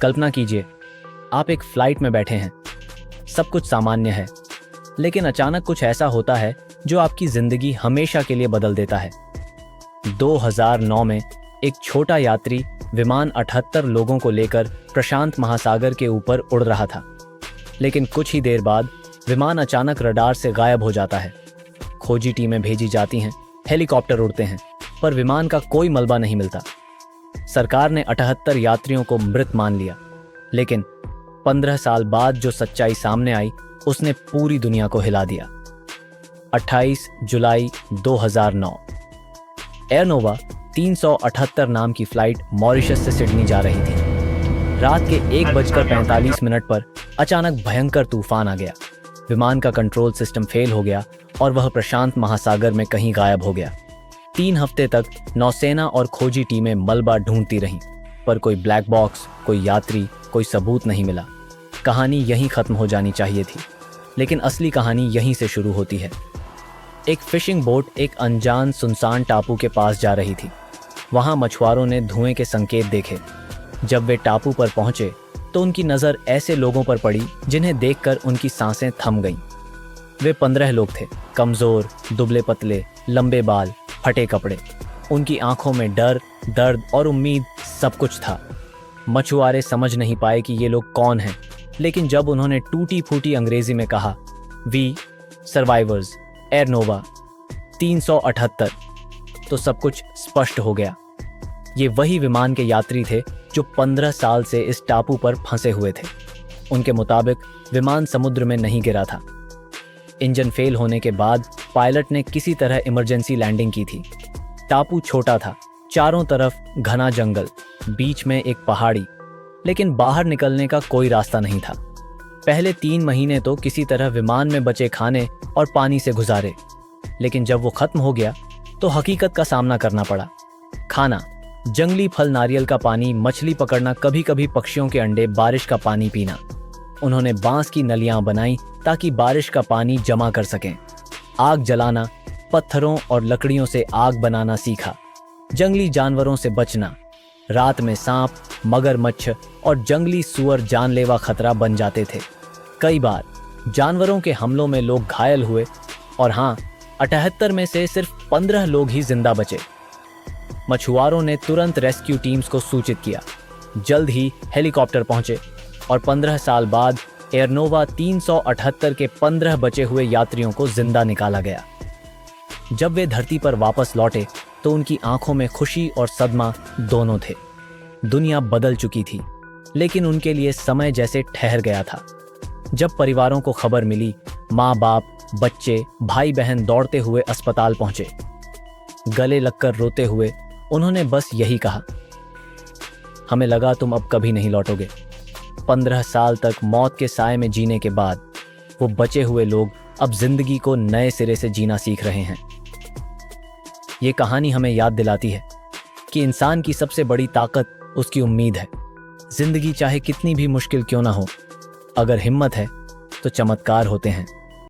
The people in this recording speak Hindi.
कल्पना कीजिए, आप एक फ्लाइट में बैठे हैं, सब कुछ सामान्य है, लेकिन अचानक कुछ ऐसा होता है जो आपकी जिंदगी हमेशा के लिए बदल देता है। 2009 में एक छोटा यात्री विमान 78 लोगों को लेकर प्रशांत महासागर के ऊपर उड़ रहा था, लेकिन कुछ ही देर बाद विमान अचानक रडार से गायब हो जाता है। खोजी टीमें भेजी जाती हैं, हेलीकॉप्टर उड़ते हैं, पर विमान का कोई मलबा नहीं मिलता। सरकार ने 78 यात्रियों को मृत मान लिया, लेकिन 15 साल बाद जो सच्चाई सामने आई उसने पूरी दुनिया को हिला दिया। 28 जुलाई 2009 एयर नोवा 378 नाम की फ्लाइट मॉरिशस से सिडनी जा रही थी। रात के 1:45 पर अचानक भयंकर तूफान आ गया। विमान का कंट्रोल सिस्टम फेल हो गया और वह प्रशांत महासागर में कहीं गायब हो गया। 3 हफ्ते तक नौसेना और खोजी टीमें मलबा ढूंढती रहीं, पर कोई ब्लैक बॉक्स, कोई यात्री, कोई सबूत नहीं मिला। कहानी यहीं खत्म हो जानी चाहिए थी, लेकिन असली कहानी यहीं से शुरू होती है। एक फिशिंग बोट एक अनजान सुनसान टापू के पास जा रही थी। वहां मछुआरों ने धुएं के संकेत देखे। जब वे टापू पर पहुंचे तो उनकी नज़र ऐसे लोगों पर पड़ी जिन्हें देखकर उनकी सांसें थम गईं। वे 15 लोग थे, कमज़ोर, दुबले पतले, लंबे बाल, फटे कपड़े। उनकी आंखों में डर, दर्द और उम्मीद सब कुछ था। मछुआरे समझ नहीं पाए कि ये लोग कौन हैं, लेकिन जब उन्होंने टूटी फूटी अंग्रेजी में कहा, वी सर्वाइवर्स एयर नोवा 378, तो सब कुछ स्पष्ट हो गया। ये वही विमान के यात्री थे जो 15 साल से इस टापू पर फंसे हुए थे। उनके मुताबिक विमान समुद्र में नहीं गिरा था। इंजन फेल होने के बाद पायलट ने किसी तरह इमरजेंसी लैंडिंग की थी। टापू छोटा था, चारों तरफ घना जंगल, बीच में एक पहाड़ी, लेकिन बाहर निकलने का कोई रास्ता नहीं था। पहले 3 महीने तो किसी तरह विमान में बचे खाने और पानी से गुजारे, लेकिन जब वो खत्म हो गया तो हकीकत का सामना करना पड़ा। खाना, जंगली फल, नारियल का पानी, मछली पकड़ना, कभी कभी पक्षियों के अंडे, बारिश का पानी पीना। उन्होंने बांस की नलियां बनाई ताकि बारिश का पानी जमा कर सकें। आग जलाना, पत्थरों और लकड़ियों से आग बनाना सीखा। जंगली जानवरों से बचना। रात में सांप, मगरमच्छ और जंगली सुअर जानलेवा खतरा बन जाते थे। कई बार जानवरों के हमलों में लोग घायल हुए और हाँ, 78 में से सिर्फ 15 लोग ही जिंदा बचे। मछुआरों ने तुरंत रेस्क्यू टीम्स को सूचित किया। जल्द ही हेलीकॉप्टर पहुंचे और 15 साल बाद एयर नोवा 378 के 15 बचे हुए यात्रियों को जिंदा निकाला गया। जब वे धरती पर वापस लौटे तो उनकी आंखों में खुशी और सदमा दोनों थे। दुनिया बदल चुकी थी, लेकिन उनके लिए समय जैसे ठहर गया था। जब परिवारों को खबर मिली, माँ बाप, बच्चे, भाई बहन दौड़ते हुए अस्पताल पहुंचे। गले लगकर रोते हुए उन्होंने बस यही कहा, हमें लगा तुम अब कभी नहीं लौटोगे। 15 साल तक मौत के साए में जीने के बाद वो बचे हुए लोग अब जिंदगी को नए सिरे से जीना सीख रहे हैं। ये कहानी हमें याद दिलाती है कि इंसान की सबसे बड़ी ताकत उसकी उम्मीद है। जिंदगी चाहे कितनी भी मुश्किल क्यों ना हो, अगर हिम्मत है तो चमत्कार होते हैं।